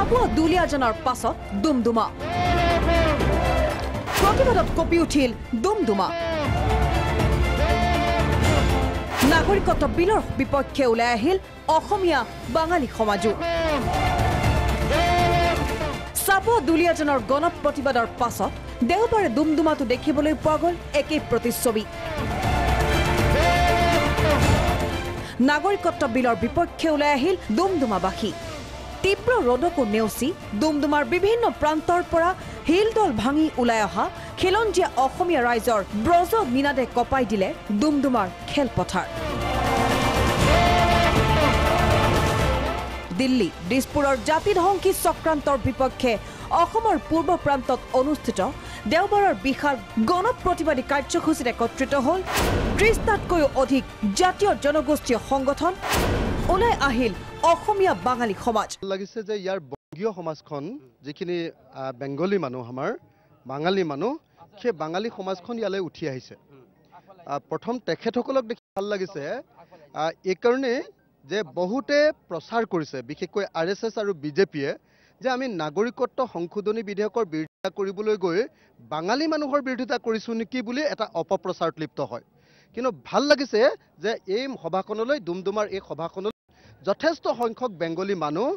চাবুৱা দুলীয়াজানৰ পাছত দুমদুমা প্ৰতিবাদত কঁপি উঠিল দুমদুমা নাগৰিকত্ব বিলৰ বিপক্ষে ওলাই আহিল অসমীয়া বাঙালী সমাজো চাবুৱা দুলীয়াজানৰ গণ প্ৰতিবাদৰ পাছত দেওবাৰে দুমদুমাটো দেখিবলৈ পোৱা গ'ল একেই প্ৰতিচ্ছবি নাগৰিকত্ব বিলৰ বিপক্ষে ওলাই আহিল দুমদুমাবাসী তীব্ৰ ৰ'দকো নেওচি দুমদুমাৰ বিভিন্ন প্ৰান্তৰ পৰা হিলদল ভাঙি ওলাই অহা খিলঞ্জীয়া অসমীয়া ৰাইজৰ ব্ৰজ নিনাদে কপাই দিলে দুমদুমাৰ খেলপথাৰ দিল্লী দিছপুৰৰ জাতিধ্বংসী চক্ৰান্তৰ বিপক্ষে অসমৰ পূৰ্ব প্ৰান্তত অনুষ্ঠিত দেওবাৰৰ বিশাল গণ প্ৰতিবাদী কাৰ্যসূচীত একত্ৰিত হ'ল ৩০টাতকৈও অধিক জাতীয় জনগোষ্ঠীয় সংগঠন ওলাই আহিল অসমীয়া বাঙালী সমাজ লাগিছে যে ইয়াৰ বংগীয় সমাজখন যিখিনি বেংগলী মানুহ আমাৰ বাঙালী মানুহ সেই বাঙালী সমাজখন ইয়ালৈ উঠি আহিছে প্ৰথম তেখেতসকলক দেখি ভাল লাগিছে এই কাৰণে যে বহুতে প্ৰচাৰ কৰিছে বিশেষকৈ আৰএছএছ আৰু বিজেপিয়ে যে আমি নাগৰিকত্ব সংশোধনী বিধেয়কৰ বিৰোধিতা কৰিবলৈ গৈ বাঙালী মানুহৰ বিৰোধিতা কৰিছো নেকি বুলি এটা অপপ্ৰচাৰত লিপ্ত হয় কিন্তু ভাল লাগিছে যে এই সভাখনলৈ দুমদুমাৰ এই সভাখনলৈ যথেষ্ট সংখ্যক বেংগলী মানুহ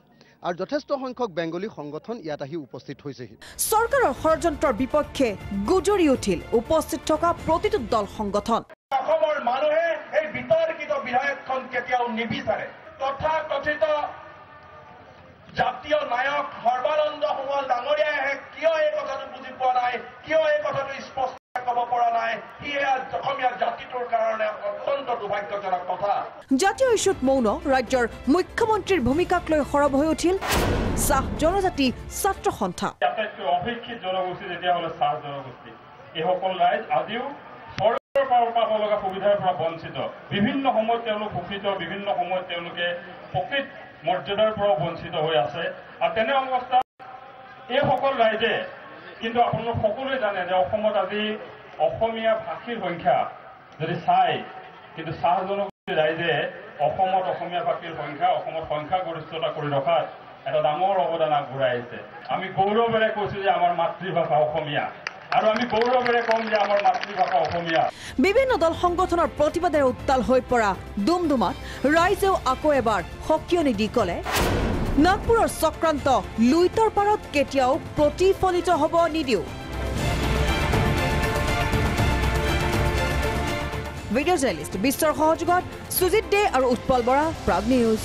আৰু যথেষ্ট সংখ্যক বেংগলী সংগঠন ইয়াত আহি উপস্থিত হৈছেহি চৰকাৰৰ ষড়যন্ত্ৰৰ বিপক্ষে গুজৰি উঠিল উপস্থিত থকা প্ৰতিটো দল সংগঠন অসমৰ মানুহে এই বিতৰ্কিত বিধেয়কখন কেতিয়াও নিবিচাৰে তথাকথিত জাতীয় নায়ক সৰ্বানন্দ সোণোৱাল ডাঙৰীয়াই কিয় এই কথাটো বুজি পোৱা নাই কিয় এই কথাটো স্পষ্ট ক'ব পৰা নাই অসমীয়া জাতিটোৰ কাৰণে অত্যন্ত দুৰ্ভাগ্যজনক কথা জাতীয় ইস্যুত মৌন ৰাজ্যৰ মুখ্যমন্ত্ৰীৰ ভূমিকাক লৈ সৰব হৈ উঠিল চাহ জনজাতি ছাত্ৰ সন্থা আটাইতকৈ অশিক্ষিত জনগোষ্ঠী যেতিয়া হ'লে চাহ জনগোষ্ঠী এইসকল ৰাইজ আজিও চৰকাৰৰ পৰা পাব লগা সুবিধাৰ পৰা বঞ্চিত বিভিন্ন সময়ত তেওঁলোক শোষিত বিভিন্ন সময়ত তেওঁলোকে প্ৰকৃত মৰ্যাদাৰ পৰা বঞ্চিত হৈ আছে আৰু তেনে অৱস্থাত এইসকল ৰাইজে কিন্তু আপোনালোক সকলোৱে জানে যে অসমত আজি অসমীয়া ভাষীৰ সংখ্যা যদি চাই কিন্তু চাহ জনগোষ্ঠীৰ ৰাইজে অসমত অসমীয়া ভাষীৰ সংখ্যা অসমত সংখ্যাগৰিষ্ঠতা কৰি ৰখাত এটা ডাঙৰ অৱদান আগবঢ়াই আহিছে আমি গৌৰৱেৰে কৈছো যে আমাৰ মাতৃভাষা অসমীয়া আৰু আমি গৌৰৱেৰে কম যে আমাৰ মাতৃভাষা অসমীয়া বিভিন্ন দল সংগঠনৰ প্ৰতিবাদেৰে উত্তাল হৈ পৰা দুমদুমাত ৰাইজেও আকৌ এবাৰ সকিয়নি দি ক'লে নাগপুৰৰ চক্ৰান্ত লুইতৰ পাৰত কেতিয়াও প্ৰতিফলিত হ'ব নিদিও ভিডিঅ' জাৰ্নেলিষ্ট বিশ্বৰ সহযোগত সুজিত দে আৰু উৎপল বৰা প্ৰাগ নিউজ